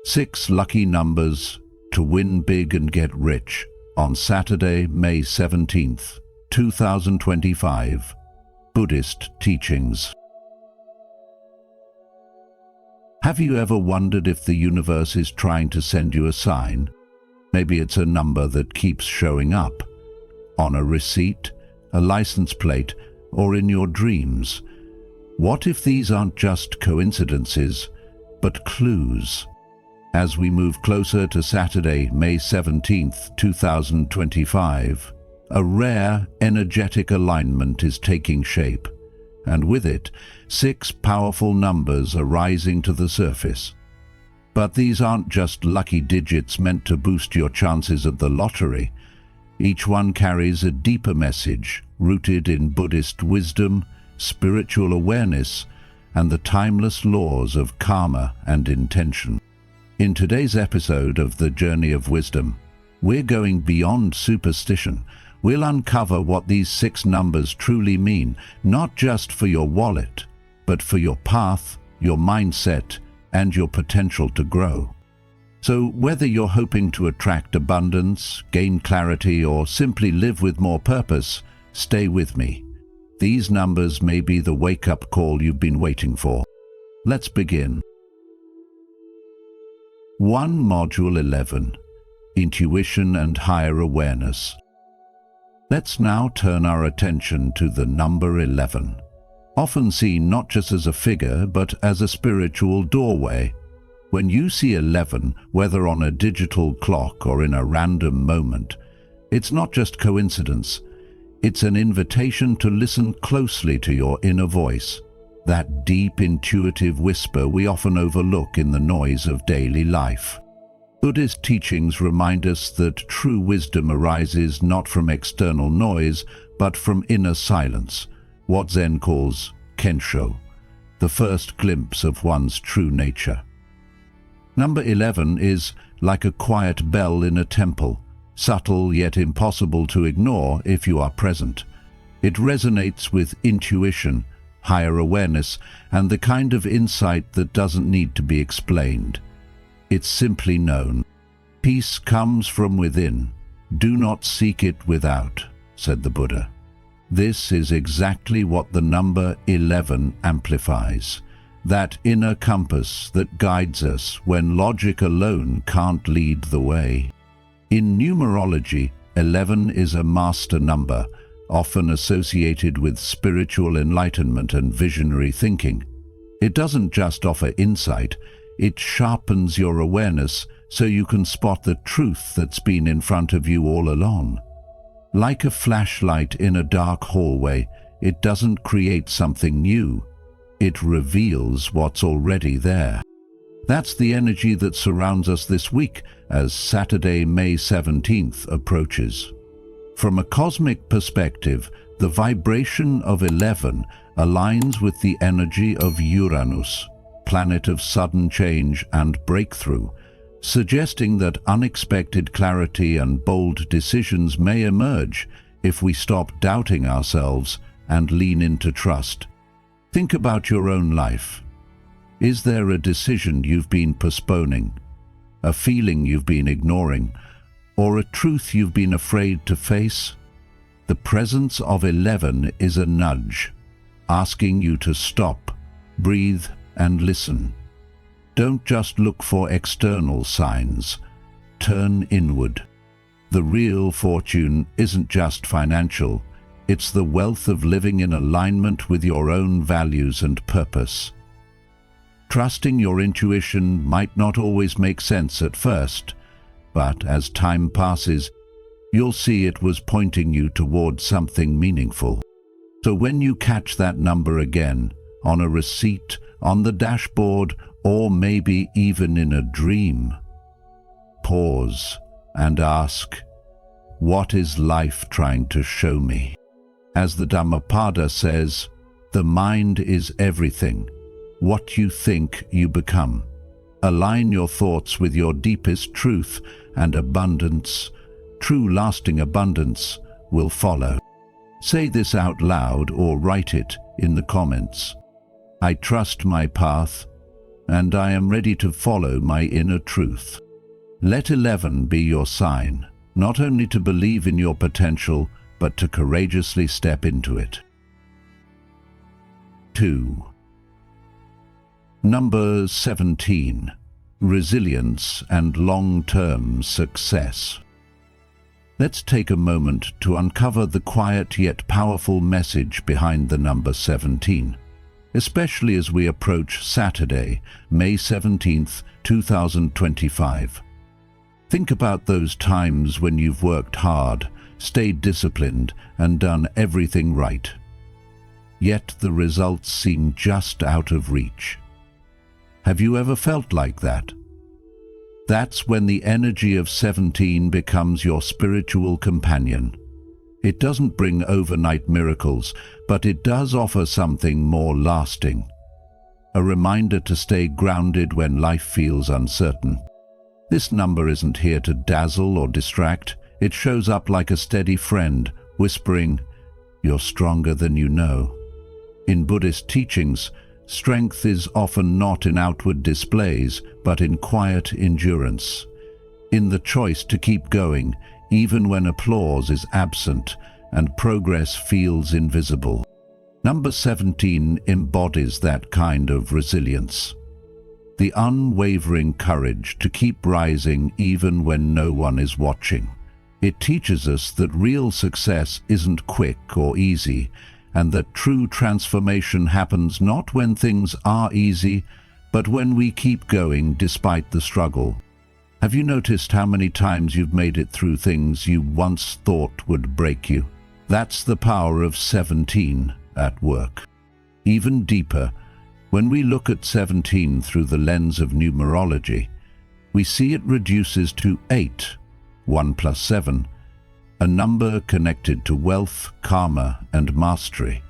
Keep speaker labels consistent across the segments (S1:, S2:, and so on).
S1: 6 lucky numbers to win big and get rich on Saturday, May 17th, 2025. Buddhist teachings. Have you ever wondered if the universe is trying to send you a sign? Maybe it's a number that keeps showing up on a receipt, a license plate, or in your dreams. What if these aren't just coincidences, but clues? As we move closer to Saturday, May 17th, 2025, a rare, energetic alignment is taking shape, and with it, 6 powerful numbers are rising to the surface. But these aren't just lucky digits meant to boost your chances at the lottery. Each one carries a deeper message, rooted in Buddhist wisdom, spiritual awareness, and the timeless laws of karma and intention. In today's episode of The Journey of Wisdom, we're going beyond superstition. We'll uncover what these 6 numbers truly mean, not just for your wallet, but for your path, your mindset, and your potential to grow. So whether you're hoping to attract abundance, gain clarity, or simply live with more purpose, stay with me. These numbers may be the wake-up call you've been waiting for. Let's begin. 1. Module 11. Intuition and Higher Awareness. Let's now turn our attention to the number 11, often seen not just as a figure but as a spiritual doorway. When you see 11, whether on a digital clock or in a random moment, it's not just coincidence. It's an invitation to listen closely to your inner voice, that deep intuitive whisper we often overlook in the noise of daily life. Buddhist teachings remind us that true wisdom arises not from external noise, but from inner silence, what Zen calls kensho, the first glimpse of one's true nature. Number 11 is like a quiet bell in a temple, subtle yet impossible to ignore if you are present. It resonates with intuition, higher awareness, and the kind of insight that doesn't need to be explained. It's simply known. Peace comes from within. Do not seek it without, said the Buddha. This is exactly what the number 11 amplifies, that inner compass that guides us when logic alone can't lead the way. In numerology, 11 is a master number, often associated with spiritual enlightenment and visionary thinking. It doesn't just offer insight, it sharpens your awareness so you can spot the truth that's been in front of you all along. Like a flashlight in a dark hallway, it doesn't create something new. It reveals what's already there. That's the energy that surrounds us this week as Saturday, May 17th approaches. From a cosmic perspective, the vibration of 11 aligns with the energy of Uranus, planet of sudden change and breakthrough, suggesting that unexpected clarity and bold decisions may emerge if we stop doubting ourselves and lean into trust. Think about your own life. Is there a decision you've been postponing, a feeling you've been ignoring, or a truth you've been afraid to face? The presence of 11 is a nudge, asking you to stop, breathe, and listen. Don't just look for external signs. Turn inward. The real fortune isn't just financial. It's the wealth of living in alignment with your own values and purpose. Trusting your intuition might not always make sense at first, but as time passes, you'll see it was pointing you towards something meaningful. So when you catch that number again, on a receipt, on the dashboard, or maybe even in a dream, pause and ask, what is life trying to show me? As the Dhammapada says, the mind is everything. What you think, you become. Align your thoughts with your deepest truth, and abundance, true lasting abundance, will follow. Say this out loud or write it in the comments. I trust my path. and I am ready to follow my inner truth. Let 11 be your sign, not only to believe in your potential, but to courageously step into it. 2. Number 17. Resilience and long-term success. Let's take a moment to uncover the quiet yet powerful message behind the number 17, especially as we approach Saturday, May 17th, 2025. Think about those times when you've worked hard, stayed disciplined, and done everything right. Yet the results seem just out of reach. Have you ever felt like that? That's when the energy of 17 becomes your spiritual companion. It doesn't bring overnight miracles, but it does offer something more lasting. A reminder to stay grounded when life feels uncertain. This number isn't here to dazzle or distract. It shows up like a steady friend, whispering, "You're stronger than you know." In Buddhist teachings, strength is often not in outward displays, but in quiet endurance, in the choice to keep going, even when applause is absent and progress feels invisible. Number 17 embodies that kind of resilience. The unwavering courage to keep rising even when no one is watching. It teaches us that real success isn't quick or easy, and that true transformation happens not when things are easy, but when we keep going despite the struggle. Have you noticed how many times you've made it through things you once thought would break you? That's the power of 17 at work. Even deeper, when we look at 17 through the lens of numerology, we see it reduces to 8, 1 plus 7, a number connected to wealth, karma, and mastery.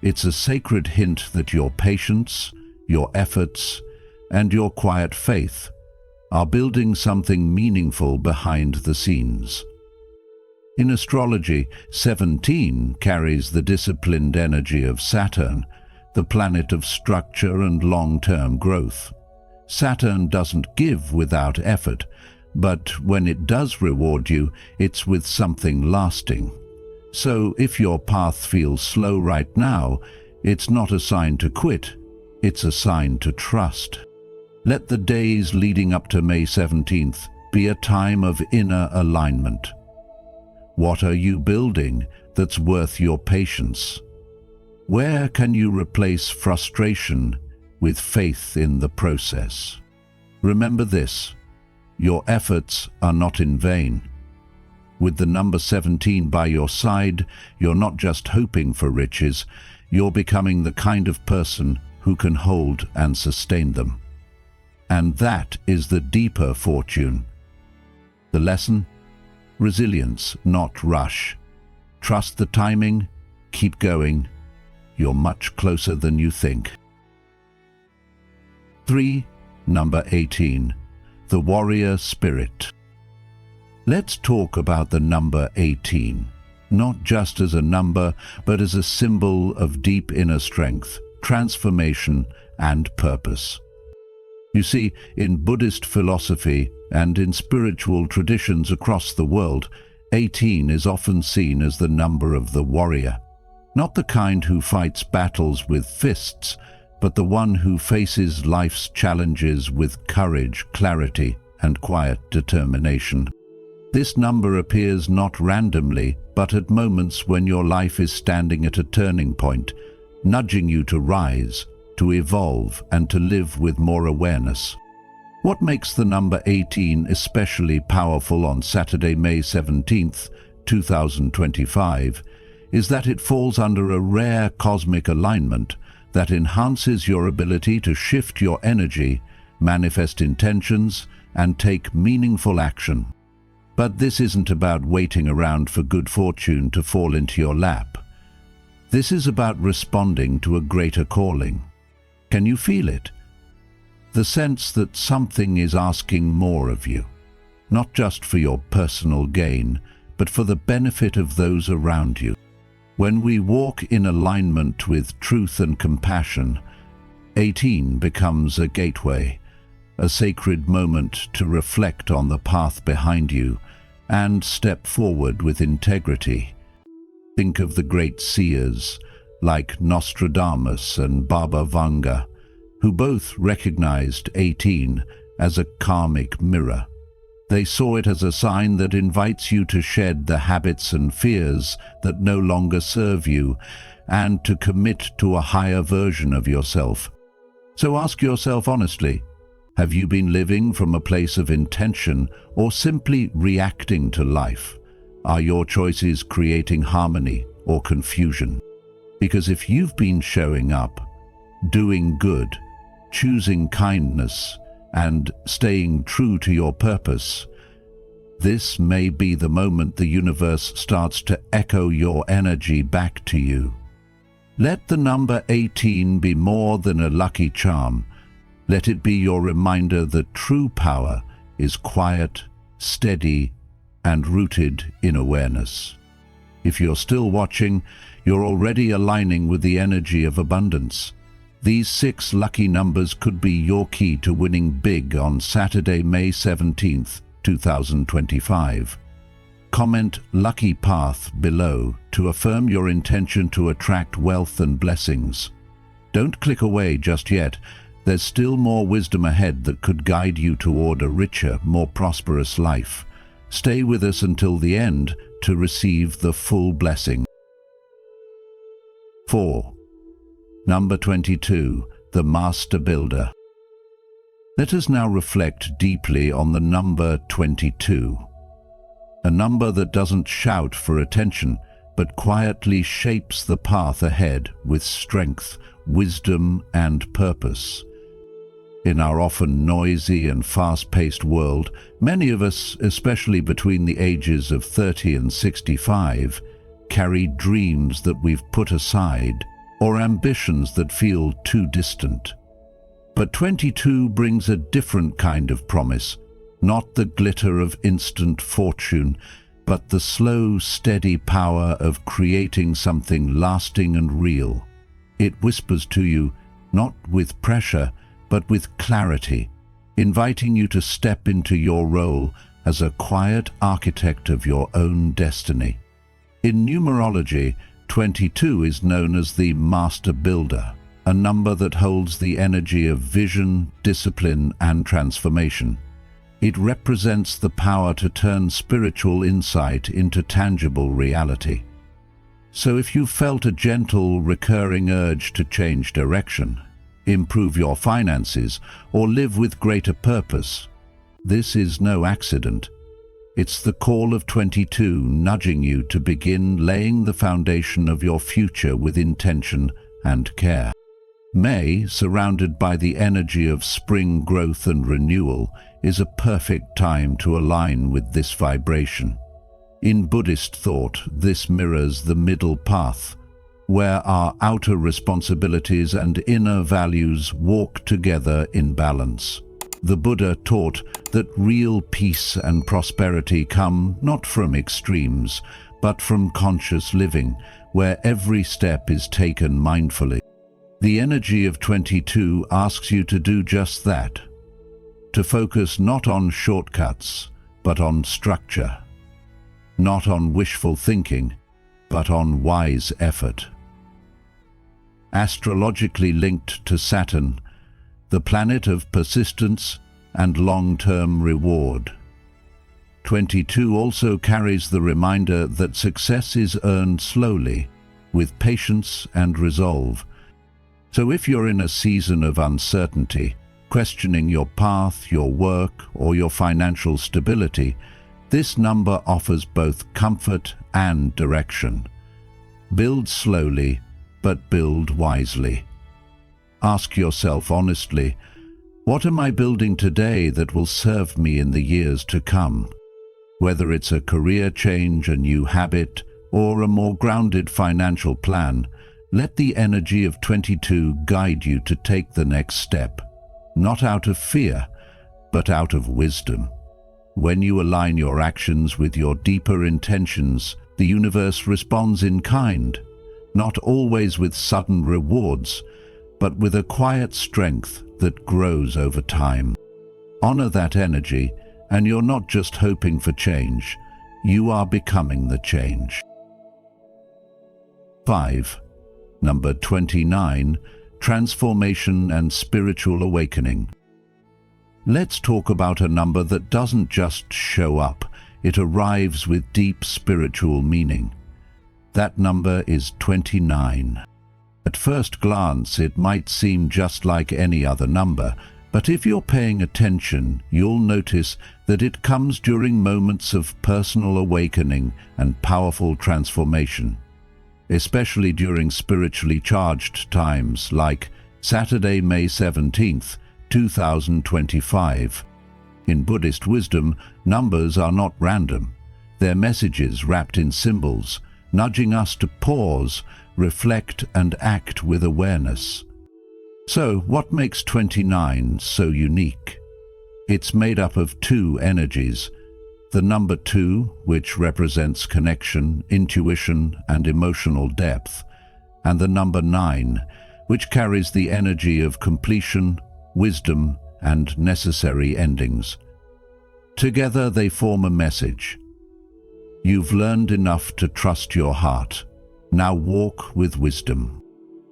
S1: It's a sacred hint that your patience, your efforts, and your quiet faith are building something meaningful behind the scenes. In astrology, 17 carries the disciplined energy of Saturn, the planet of structure and long-term growth. Saturn doesn't give without effort, but when it does reward you, it's with something lasting. So if your path feels slow right now, it's not a sign to quit, it's a sign to trust. Let the days leading up to May 17th be a time of inner alignment. What are you building that's worth your patience? Where can you replace frustration with faith in the process? Remember this: your efforts are not in vain. With the number 17 by your side, you're not just hoping for riches, you're becoming the kind of person who can hold and sustain them. And that is the deeper fortune. The lesson? Resilience, not rush. Trust the timing, keep going. You're much closer than you think. 3. Number 18. The warrior spirit. Let's talk about the number 18, not just as a number, but as a symbol of deep inner strength, transformation, and purpose. You see, in Buddhist philosophy and in spiritual traditions across the world, 18 is often seen as the number of the warrior. Not the kind who fights battles with fists, but the one who faces life's challenges with courage, clarity, and quiet determination. This number appears not randomly, but at moments when your life is standing at a turning point, nudging you to rise, to evolve, and to live with more awareness. What makes the number 18 especially powerful on Saturday, May 17th, 2025, is that it falls under a rare cosmic alignment that enhances your ability to shift your energy, manifest intentions, and take meaningful action. But this isn't about waiting around for good fortune to fall into your lap. This is about responding to a greater calling. Can you feel it? The sense that something is asking more of you, not just for your personal gain, but for the benefit of those around you. When we walk in alignment with truth and compassion, 18 becomes a gateway, a sacred moment to reflect on the path behind you and step forward with integrity. Think of the great seers like Nostradamus and Baba Vanga, who both recognized 18 as a karmic mirror. They saw it as a sign that invites you to shed the habits and fears that no longer serve you and to commit to a higher version of yourself. So ask yourself honestly, have you been living from a place of intention or simply reacting to life? Are your choices creating harmony or confusion? Because if you've been showing up, doing good, choosing kindness, and staying true to your purpose, this may be the moment the universe starts to echo your energy back to you. Let the number 18 be more than a lucky charm. Let it be your reminder that true power is quiet, steady, and rooted in awareness. If you're still watching, you're already aligning with the energy of abundance. These 6 lucky numbers could be your key to winning big on Saturday, May 17th, 2025. Comment "Lucky Path" below to affirm your intention to attract wealth and blessings. Don't click away just yet. There's still more wisdom ahead that could guide you toward a richer, more prosperous life. Stay with us until the end to receive the full blessing. 4. Number 22, the Master Builder. Let us now reflect deeply on the number 22. A number that doesn't shout for attention, but quietly shapes the path ahead with strength, wisdom, and purpose. In our often noisy and fast-paced world, many of us, especially between the ages of 30 and 65, carry dreams that we've put aside or ambitions that feel too distant. But 22 brings a different kind of promise, not the glitter of instant fortune, but the slow, steady power of creating something lasting and real. It whispers to you, not with pressure, but with clarity, inviting you to step into your role as a quiet architect of your own destiny. In numerology, 22 is known as the Master Builder, a number that holds the energy of vision, discipline, and transformation. It represents the power to turn spiritual insight into tangible reality. So if you felt a gentle, recurring urge to change direction, improve your finances, or live with greater purpose, this is no accident. It's the call of 22 nudging you to begin laying the foundation of your future with intention and care. May, surrounded by the energy of spring growth and renewal, is a perfect time to align with this vibration. In Buddhist thought, this mirrors the middle path, where our outer responsibilities and inner values walk together in balance. The Buddha taught that real peace and prosperity come not from extremes, but from conscious living, where every step is taken mindfully. The energy of 22 asks you to do just that, to focus not on shortcuts, but on structure, not on wishful thinking, but on wise effort. Astrologically linked to Saturn, the planet of persistence and long-term reward, 22 also carries the reminder that success is earned slowly, with patience and resolve. So if you're in a season of uncertainty, questioning your path, your work, or your financial stability, this number offers both comfort and direction. Build slowly, but build wisely. Ask yourself honestly, what am I building today that will serve me in the years to come? Whether it's a career change, a new habit, or a more grounded financial plan, let the energy of 22 guide you to take the next step, not out of fear, but out of wisdom. When you align your actions with your deeper intentions, the universe responds in kind, not always with sudden rewards, but with a quiet strength that grows over time. Honor that energy, and you're not just hoping for change, you are becoming the change. 5. Number 29. Transformation and spiritual awakening. Let's talk about a number that doesn't just show up, it arrives with deep spiritual meaning. That number is 29. At first glance, it might seem just like any other number, but if you're paying attention, you'll notice that it comes during moments of personal awakening and powerful transformation, especially during spiritually charged times like Saturday, May 17th, 2025. In Buddhist wisdom, numbers are not random. They're messages wrapped in symbols, nudging us to pause, reflect, and act with awareness. So, what makes 29 so unique? It's made up of two energies. The number 2, which represents connection, intuition, and emotional depth, and the number 9, which carries the energy of completion, wisdom, and necessary endings. Together they form a message. You've learned enough to trust your heart. Now walk with wisdom.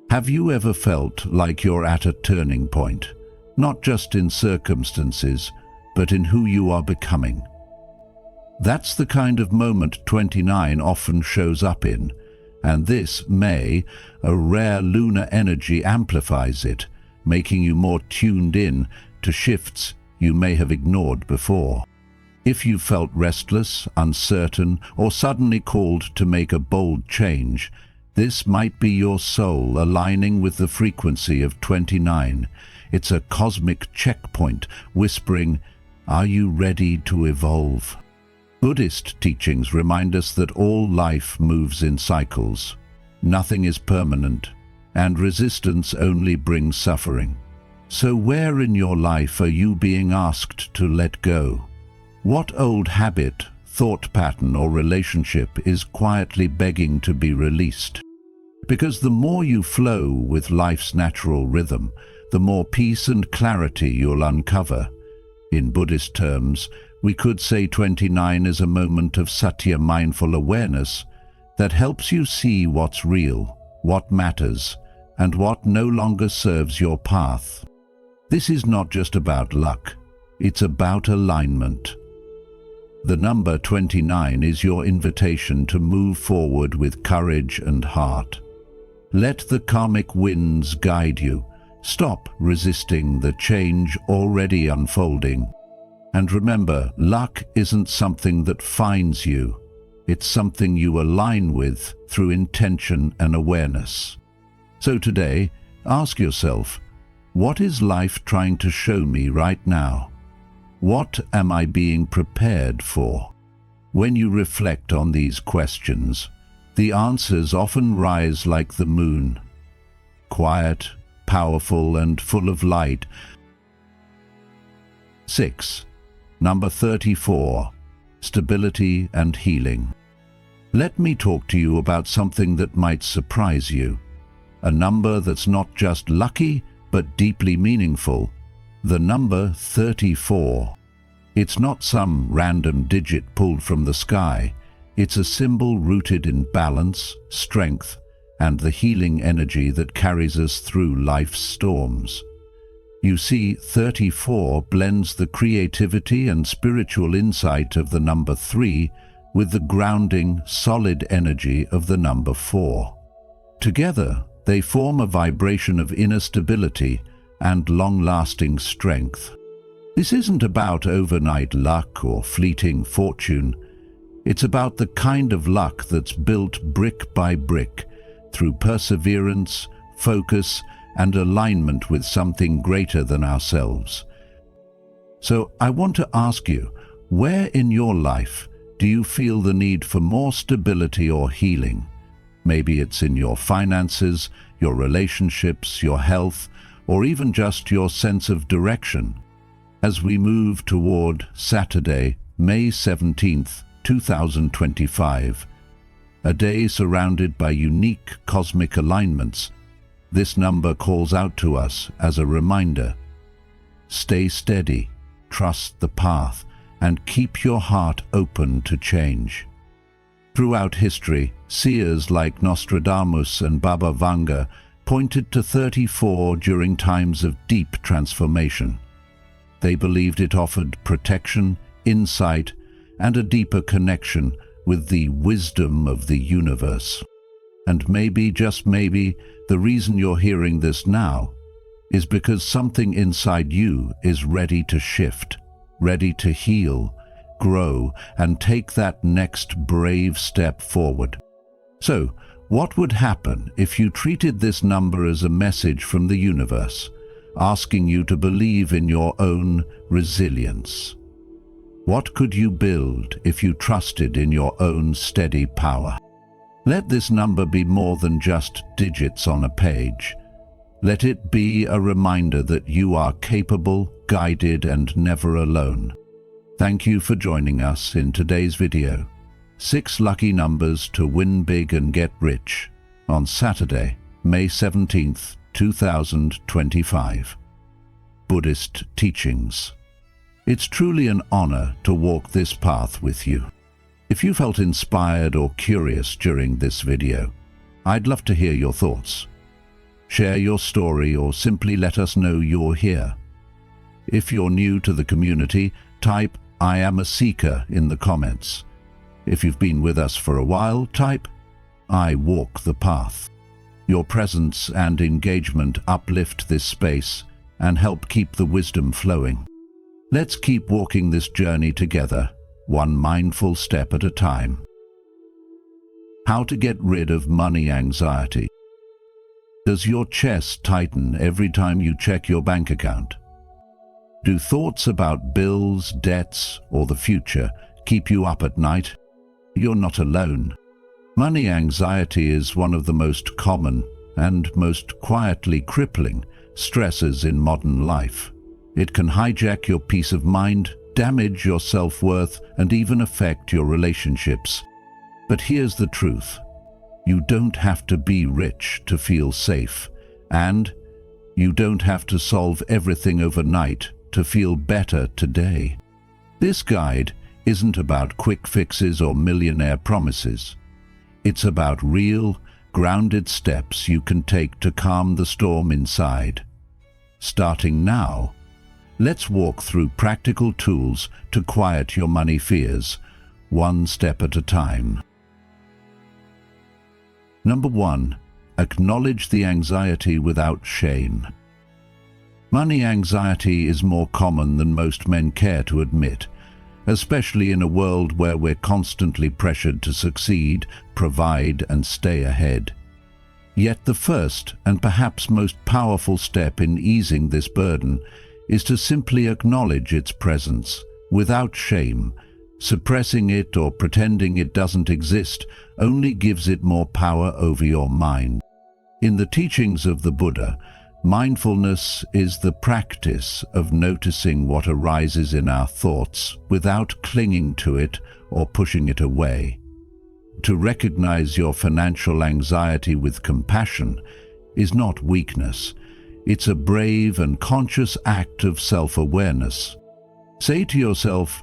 S1: Have you ever felt like you're at a turning point, not just in circumstances, but in who you are becoming? That's the kind of moment 29 often shows up in, and this May, a rare lunar energy amplifies it, making you more tuned in to shifts you may have ignored before. If you felt restless, uncertain, or suddenly called to make a bold change, this might be your soul aligning with the frequency of 29. It's a cosmic checkpoint whispering, "Are you ready to evolve?" Buddhist teachings remind us that all life moves in cycles. Nothing is permanent, and resistance only brings suffering. So where in your life are you being asked to let go? What old habit, thought pattern, or relationship is quietly begging to be released? Because the more you flow with life's natural rhythm, the more peace and clarity you'll uncover. In Buddhist terms, we could say 29 is a moment of satya mindful awareness that helps you see what's real, what matters, and what no longer serves your path. This is not just about luck, it's about alignment. The number 29 is your invitation to move forward with courage and heart. Let the karmic winds guide you. Stop resisting the change already unfolding. And remember, luck isn't something that finds you. It's something you align with through intention and awareness. So today, ask yourself, what is life trying to show me right now? What am I being prepared for? When you reflect on these questions, the answers often rise like the moon, quiet, powerful, and full of light. 6. Number 34. Stability and healing. Let me talk to you about something that might surprise you. A number that's not just lucky, but deeply meaningful. The number 34. It's not some random digit pulled from the sky. It's a symbol rooted in balance, strength, and the healing energy that carries us through life's storms. You see, 34 blends the creativity and spiritual insight of the number 3 with the grounding, solid energy of the number 4. Together, they form a vibration of inner stability and long-lasting strength. This isn't about overnight luck or fleeting fortune. It's about the kind of luck that's built brick by brick through perseverance, focus, and alignment with something greater than ourselves. So I want to ask you, where in your life do you feel the need for more stability or healing? Maybe it's in your finances, your relationships, your health, or even just your sense of direction. As we move toward Saturday, May 17th, 2025, a day surrounded by unique cosmic alignments, This number calls out to us as a reminder. Stay steady, trust the path, and keep your heart open to change. Throughout history, seers like Nostradamus and Baba Vanga pointed to 34 during times of deep transformation. They believed it offered protection, insight, and a deeper connection with the wisdom of the universe. And maybe, just maybe, the reason you're hearing this now is because something inside you is ready to shift, ready to heal, grow, and take that next brave step forward. So, what would happen if you treated this number as a message from the universe, asking you to believe in your own resilience? What could you build if you trusted in your own steady power? Let this number be more than just digits on a page. Let it be a reminder that you are capable, guided, and never alone. Thank you for joining us in today's video. 6 lucky numbers to win big and get rich on Saturday, May 17th, 2025. Buddhist teachings. It's truly an honor to walk this path with you. If you felt inspired or curious during this video, I'd love to hear your thoughts. Share your story or simply let us know you're here. If you're new to the community, type "I am a seeker" in the comments. If you've been with us for a while, type "I walk the path." Your presence and engagement uplift this space and help keep the wisdom flowing. Let's keep walking this journey together, one mindful step at a time. How to get rid of money anxiety. Does your chest tighten every time you check your bank account? Do thoughts about bills, debts, or the future keep you up at night? You're not alone. Money anxiety is one of the most common and most quietly crippling stresses in modern life. It can hijack your peace of mind, damage your self-worth, and even affect your relationships. But here's the truth. You don't have to be rich to feel safe, and you don't have to solve everything overnight to feel better today. This guide isn't about quick fixes or millionaire promises. It's about real, grounded steps you can take to calm the storm inside. Starting now, let's walk through practical tools to quiet your money fears, one step at a time. Number 1. Acknowledge the anxiety without shame. Money anxiety is more common than most men care to admit, especially in a world where we're constantly pressured to succeed, provide, and stay ahead. Yet the first and perhaps most powerful step in easing this burden is to simply acknowledge its presence, without shame. Suppressing it or pretending it doesn't exist only gives it more power over your mind. In the teachings of the Buddha, mindfulness is the practice of noticing what arises in our thoughts without clinging to it or pushing it away. To recognize your financial anxiety with compassion is not weakness. It's a brave and conscious act of self-awareness. Say to yourself,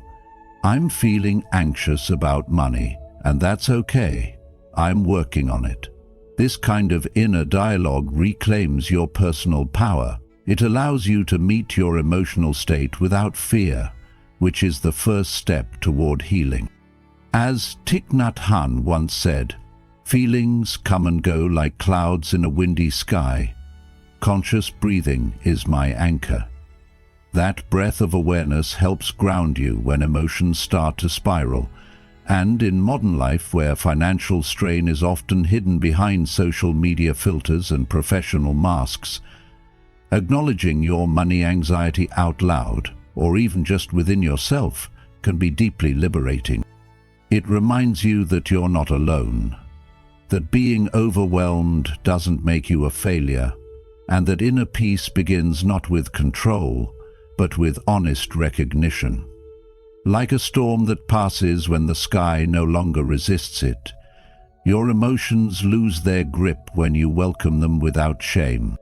S1: "I'm feeling anxious about money, and that's okay. I'm working on it." This kind of inner dialogue reclaims your personal power. It allows you to meet your emotional state without fear, which is the first step toward healing. As Thich Nhat Hanh once said, "Feelings come and go like clouds in a windy sky. Conscious breathing is my anchor." That breath of awareness helps ground you when emotions start to spiral. And in modern life, where financial strain is often hidden behind social media filters and professional masks, acknowledging your money anxiety out loud, or even just within yourself, can be deeply liberating. It reminds you that you're not alone, that being overwhelmed doesn't make you a failure, and that inner peace begins not with control, but with honest recognition. Like a storm that passes when the sky no longer resists it, Your emotions lose their grip when you welcome them without shame.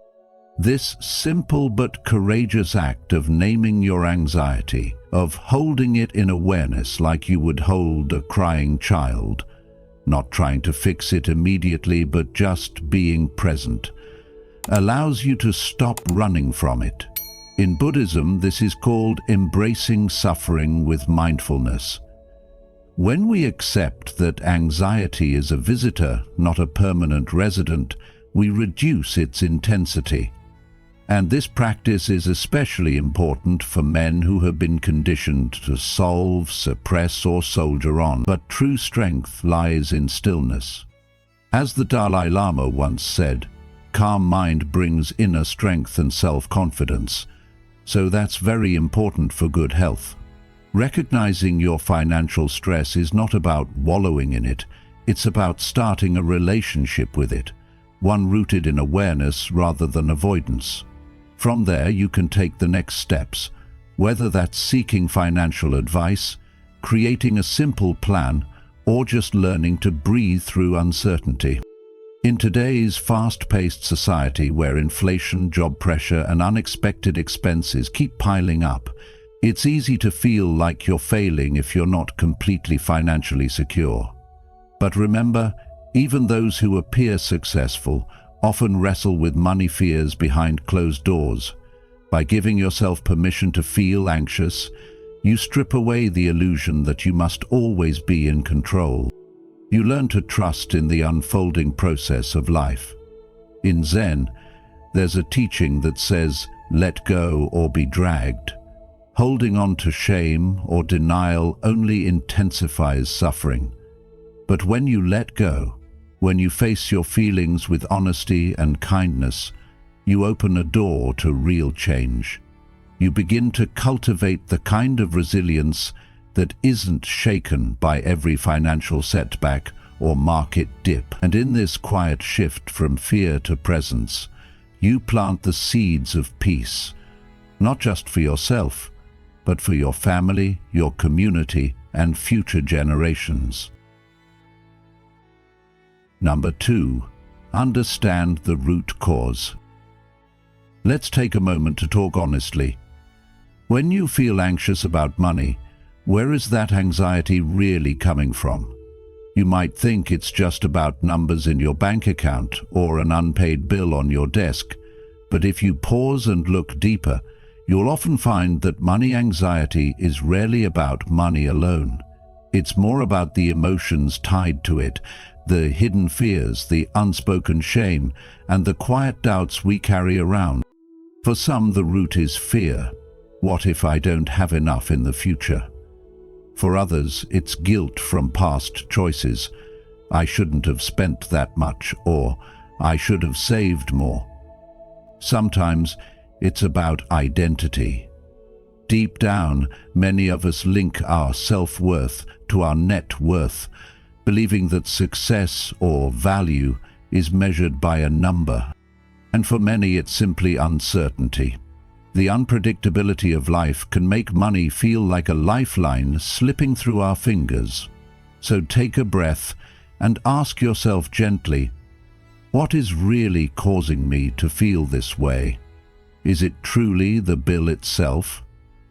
S1: This simple but courageous act of naming your anxiety, of holding it in awareness like you would hold a crying child, not trying to fix it immediately but just being present, allows you to stop running from it. In Buddhism, this is called embracing suffering with mindfulness. When we accept that anxiety is a visitor, not a permanent resident, we reduce its intensity. And this practice is especially important for men who have been conditioned to solve, suppress, or soldier on. But true strength lies in stillness. As the Dalai Lama once said, calm mind brings inner strength and self-confidence. So that's very important for good health. Recognizing your financial stress is not about wallowing in it. It's about starting a relationship with it, one rooted in awareness rather than avoidance. From there, you can take the next steps, whether that's seeking financial advice, creating a simple plan, or just learning to breathe through uncertainty. In today's fast-paced society where inflation, job pressure, and unexpected expenses keep piling up, it's easy to feel like you're failing if you're not completely financially secure. But remember, even those who appear successful often wrestle with money fears behind closed doors. By giving yourself permission to feel anxious, you strip away the illusion that you must always be in control. You learn to trust in the unfolding process of life. In Zen, there's a teaching that says, let go or be dragged. Holding on to shame or denial only intensifies suffering. But when you let go, when you face your feelings with honesty and kindness, you open a door to real change. You begin to cultivate the kind of resilience that isn't shaken by every financial setback or market dip. And in this quiet shift from fear to presence, you plant the seeds of peace, not just for yourself, but for your family, your community, and future generations. Number 2, understand the root cause. Let's take a moment to talk honestly. When you feel anxious about money, where is that anxiety really coming from? You might think it's just about numbers in your bank account or an unpaid bill on your desk, but if you pause and look deeper, you'll often find that money anxiety is rarely about money alone. It's more about the emotions tied to it, the hidden fears, the unspoken shame, and the quiet doubts we carry around. For some, the root is fear. What if I don't have enough in the future? For others, it's guilt from past choices. I shouldn't have spent that much, or I should have saved more. Sometimes it's about identity. Deep down, many of us link our self-worth to our net worth, believing that success or value is measured by a number. And for many, it's simply uncertainty. The unpredictability of life can make money feel like a lifeline slipping through our fingers. So take a breath and ask yourself gently, what is really causing me to feel this way? Is it truly the bill itself?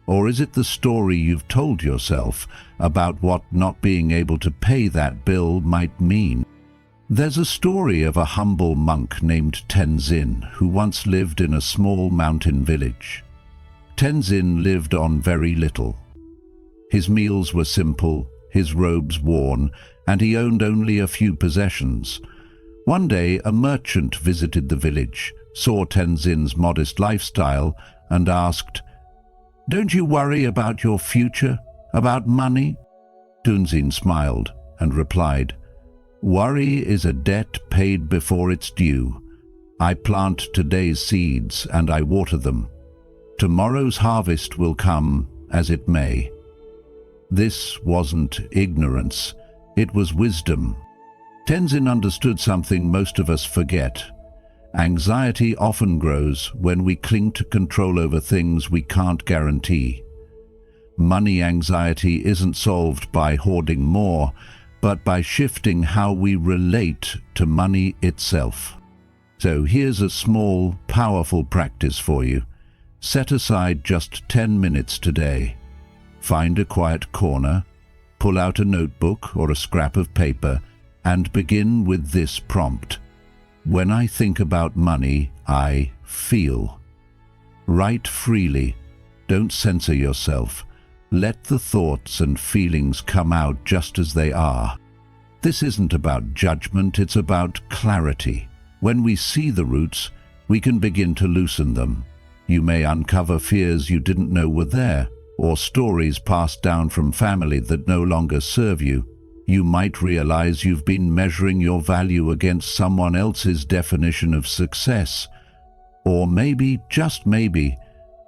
S1: Or is it the story you've told yourself about what not being able to pay that bill might mean? There's a story of a humble monk named Tenzin who once lived in a small mountain village. Tenzin lived on very little. His meals were simple, his robes worn, and he owned only a few possessions. One day, a merchant visited the village, saw Tenzin's modest lifestyle, and asked, "Don't you worry about your future, about money?" Tenzin smiled and replied, "Worry is a debt paid before it's due. I plant today's seeds and I water them. Tomorrow's harvest will come as it may." This wasn't ignorance, it was wisdom. Tenzin understood something most of us forget. Anxiety often grows when we cling to control over things we can't guarantee. Money anxiety isn't solved by hoarding more, but by shifting how we relate to money itself. So here's a small, powerful practice for you. Set aside just 10 minutes today. Find a quiet corner, pull out a notebook or a scrap of paper, and begin with this prompt. When I think about money, I feel. Write freely. Don't censor yourself. Let the thoughts and feelings come out just as they are. This isn't about judgment, it's about clarity. When we see the roots, we can begin to loosen them. You may uncover fears you didn't know were there, or stories passed down from family that no longer serve you. You might realize you've been measuring your value against someone else's definition of success. Or maybe, just maybe,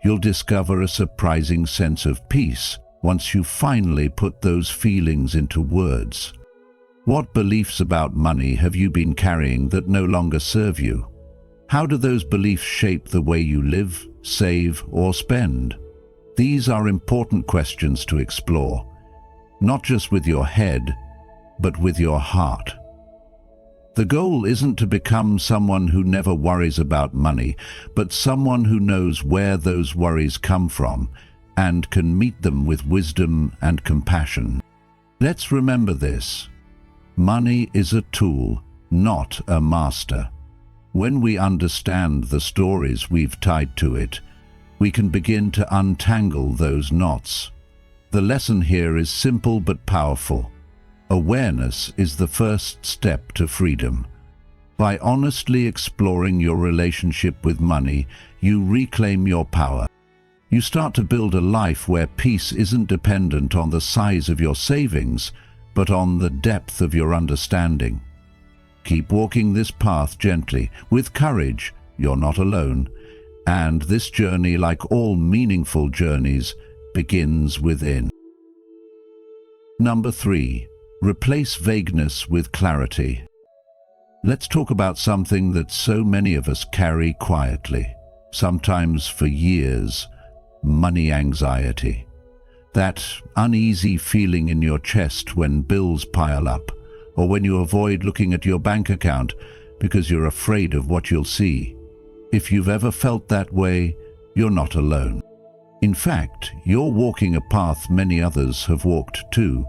S1: you'll discover a surprising sense of peace once you finally put those feelings into words. What beliefs about money have you been carrying that no longer serve you? How do those beliefs shape the way you live, save, or spend? These are important questions to explore, not just with your head, but with your heart. The goal isn't to become someone who never worries about money, but someone who knows where those worries come from and can meet them with wisdom and compassion. Let's remember this. Money is a tool, not a master. When we understand the stories we've tied to it, we can begin to untangle those knots. The lesson here is simple but powerful. Awareness is the first step to freedom. By honestly exploring your relationship with money, you reclaim your power. You start to build a life where peace isn't dependent on the size of your savings, but on the depth of your understanding. Keep walking this path gently, with courage. You're not alone. And this journey, like all meaningful journeys, begins within. Number 3. Replace vagueness with clarity. Let's talk about something that so many of us carry quietly, sometimes for years: money anxiety. That uneasy feeling in your chest when bills pile up, or when you avoid looking at your bank account because you're afraid of what you'll see. If you've ever felt that way, you're not alone. In fact, you're walking a path many others have walked too.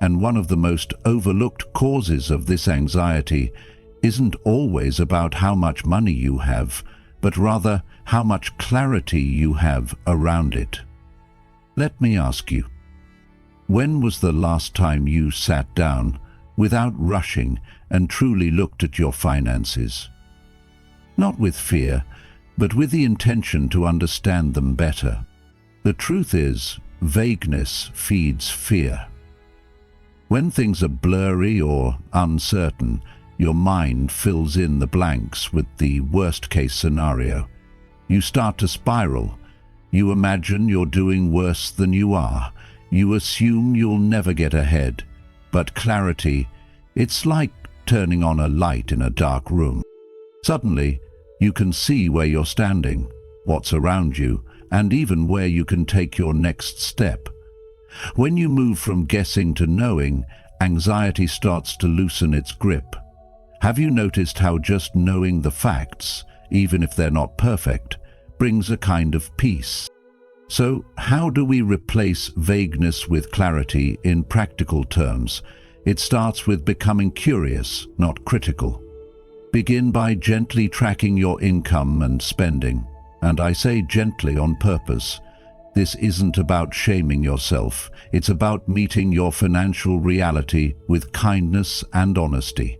S1: And one of the most overlooked causes of this anxiety isn't always about how much money you have, but rather how much clarity you have around it. Let me ask you, when was the last time you sat down, without rushing, and truly looked at your finances? Not with fear, but with the intention to understand them better. The truth is, vagueness feeds fear. When things are blurry or uncertain, your mind fills in the blanks with the worst-case scenario. You start to spiral. You imagine you're doing worse than you are. You assume you'll never get ahead. But clarity, it's like turning on a light in a dark room. Suddenly, you can see where you're standing, what's around you, and even where you can take your next step. When you move from guessing to knowing, anxiety starts to loosen its grip. Have you noticed how just knowing the facts, even if they're not perfect, brings a kind of peace? So, how do we replace vagueness with clarity in practical terms? It starts with becoming curious, not critical. Begin by gently tracking your income and spending. And I say gently on purpose. This isn't about shaming yourself. It's about meeting your financial reality with kindness and honesty.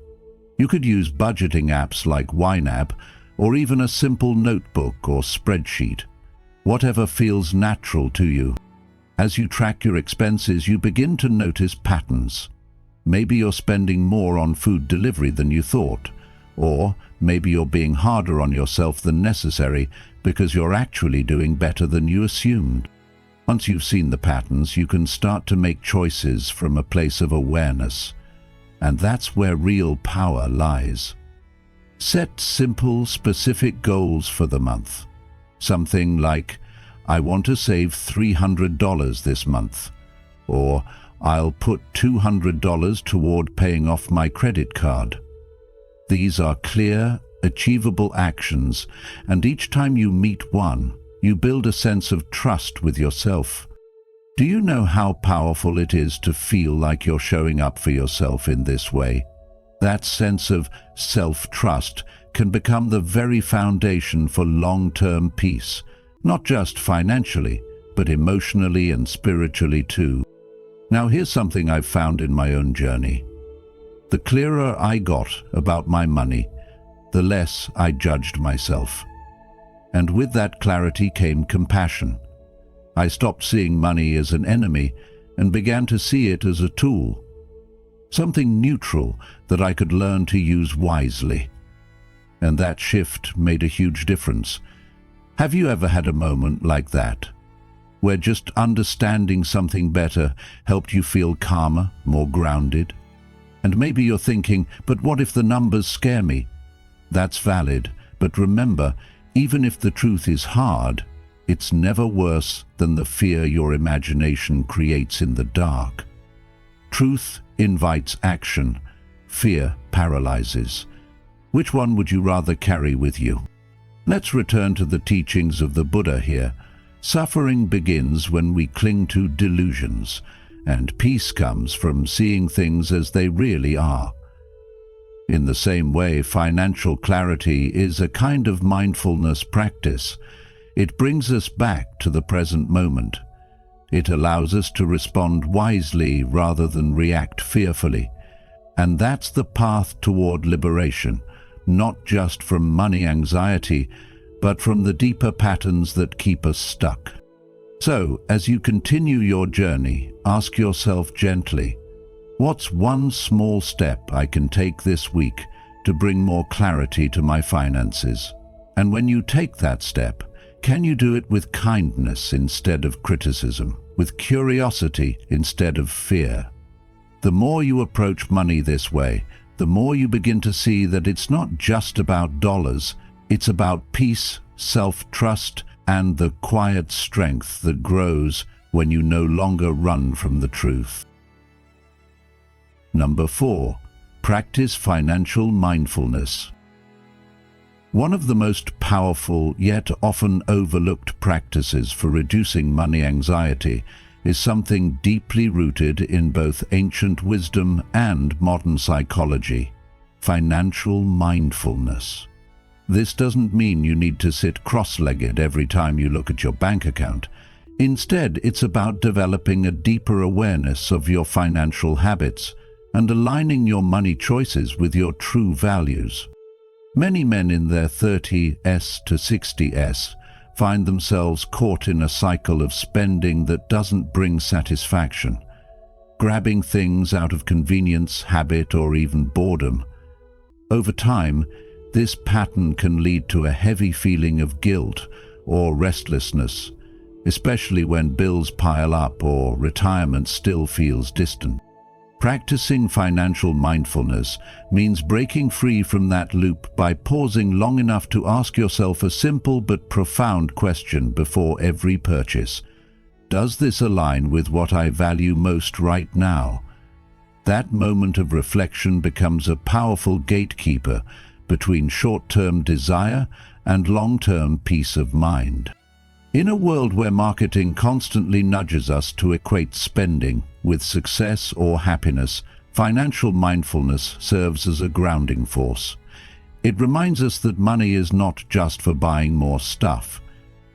S1: You could use budgeting apps like YNAB, or even a simple notebook or spreadsheet. Whatever feels natural to you. As you track your expenses, you begin to notice patterns. Maybe you're spending more on food delivery than you thought, or maybe you're being harder on yourself than necessary because you're actually doing better than you assumed. Once you've seen the patterns, you can start to make choices from a place of awareness. And that's where real power lies. Set simple, specific goals for the month. Something like, I want to save $300 this month, or I'll put $200 toward paying off my credit card. These are clear, achievable actions, and each time you meet one, you build a sense of trust with yourself. Do you know how powerful it is to feel like you're showing up for yourself in this way? That sense of self-trust can become the very foundation for long-term peace, not just financially, but emotionally and spiritually too. Now here's something I've found in my own journey. The clearer I got about my money, the less I judged myself. And with that clarity came compassion. I stopped seeing money as an enemy and began to see it as a tool, something neutral that I could learn to use wisely. And that shift made a huge difference. Have you ever had a moment like that, where just understanding something better helped you feel calmer, more grounded? And maybe you're thinking, but what if the numbers scare me? That's valid, but remember, even if the truth is hard, it's never worse than the fear your imagination creates in the dark. Truth invites action, fear paralyzes. Which one would you rather carry with you? Let's return to the teachings of the Buddha here. Suffering begins when we cling to delusions, and peace comes from seeing things as they really are. In the same way, financial clarity is a kind of mindfulness practice. It brings us back to the present moment. It allows us to respond wisely rather than react fearfully. And that's the path toward liberation, not just from money anxiety, but from the deeper patterns that keep us stuck. So, as you continue your journey, ask yourself gently, what's one small step I can take this week to bring more clarity to my finances? And when you take that step, can you do it with kindness instead of criticism, with curiosity instead of fear? The more you approach money this way, the more you begin to see that it's not just about dollars, it's about peace, self-trust, and the quiet strength that grows when you no longer run from the truth. Number 4. Practice financial mindfulness. One of the most powerful yet often overlooked practices for reducing money anxiety is something deeply rooted in both ancient wisdom and modern psychology: financial mindfulness. This doesn't mean you need to sit cross-legged every time you look at your bank account. Instead, it's about developing a deeper awareness of your financial habits and aligning your money choices with your true values. Many men in their 30s to 60s find themselves caught in a cycle of spending that doesn't bring satisfaction, grabbing things out of convenience, habit, or even boredom. Over time, this pattern can lead to a heavy feeling of guilt or restlessness, especially when bills pile up or retirement still feels distant. Practicing financial mindfulness means breaking free from that loop by pausing long enough to ask yourself a simple but profound question before every purchase. Does this align with what I value most right now? That moment of reflection becomes a powerful gatekeeper between short-term desire and long-term peace of mind. In a world where marketing constantly nudges us to equate spending with success or happiness, financial mindfulness serves as a grounding force. It reminds us that money is not just for buying more stuff.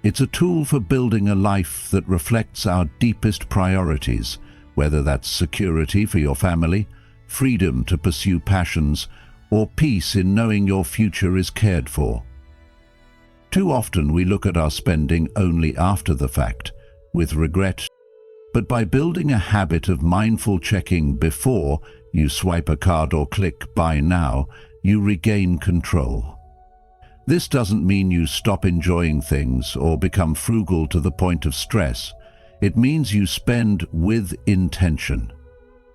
S1: It's a tool for building a life that reflects our deepest priorities, whether that's security for your family, freedom to pursue passions, or peace in knowing your future is cared for. Too often we look at our spending only after the fact, with regret. But by building a habit of mindful checking before you swipe a card or click Buy Now, you regain control. This doesn't mean you stop enjoying things or become frugal to the point of stress. It means you spend with intention.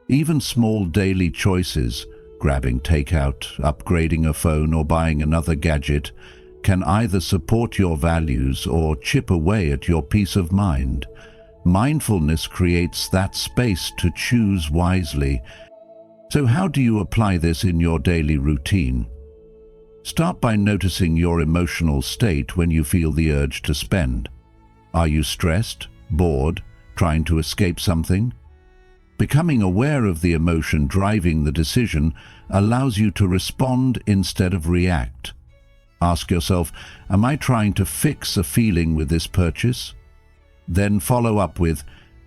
S1: Even small daily choices, grabbing takeout, upgrading a phone, or buying another gadget, can either support your values or chip away at your peace of mind. Mindfulness creates that space to choose wisely. So how do you apply this in your daily routine? Start by noticing your emotional state when you feel the urge to spend. Are you stressed, bored, trying to escape something? Becoming aware of the emotion driving the decision allows you to respond instead of react. Ask yourself, am I trying to fix a feeling with this purchase? Then follow up with,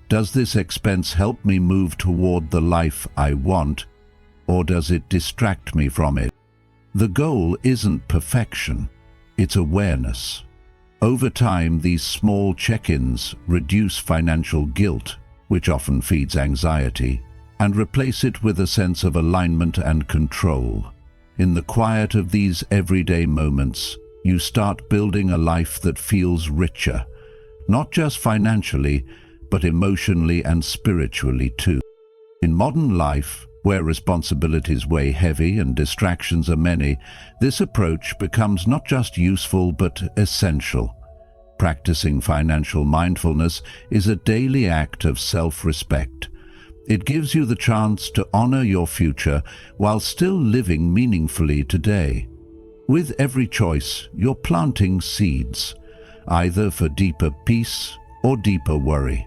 S1: does this expense help me move toward the life I want, or does it distract me from it? The goal isn't perfection, it's awareness. Over time, these small check-ins reduce financial guilt, which often feeds anxiety, and replace it with a sense of alignment and control. In the quiet of these everyday moments, you start building a life that feels richer, not just financially, but emotionally and spiritually too. In modern life, where responsibilities weigh heavy and distractions are many, this approach becomes not just useful but essential. Practicing financial mindfulness is a daily act of self-respect. It gives you the chance to honor your future while still living meaningfully today. With every choice, you're planting seeds, either for deeper peace or deeper worry.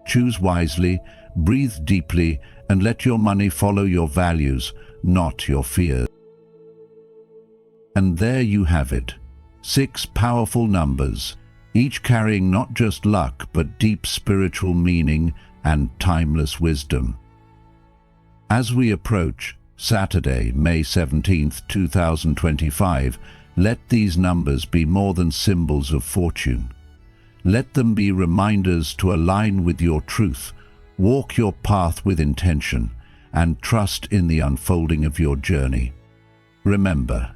S1: Choose wisely, breathe deeply, and let your money follow your values, not your fears. And there you have it, 6 powerful numbers, each carrying not just luck but deep spiritual meaning and timeless wisdom. As we approach Saturday, May 17th, 2025, let these numbers be more than symbols of fortune. Let them be reminders to align with your truth, walk your path with intention, and trust in the unfolding of your journey. Remember,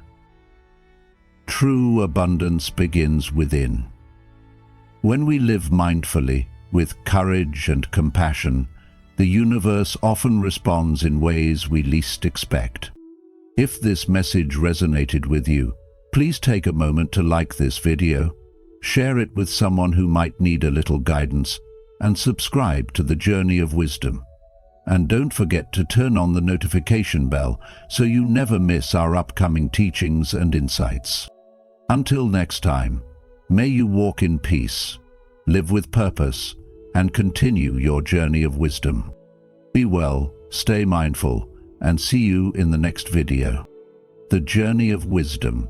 S1: true abundance begins within. When we live mindfully, with courage and compassion, the universe often responds in ways we least expect. If this message resonated with you, please take a moment to like this video, share it with someone who might need a little guidance, and subscribe to the Journey of Wisdom. And don't forget to turn on the notification bell so you never miss our upcoming teachings and insights. Until next time, may you walk in peace, live with purpose, and continue your journey of wisdom. Be well, stay mindful, and see you in the next video. The Journey of Wisdom.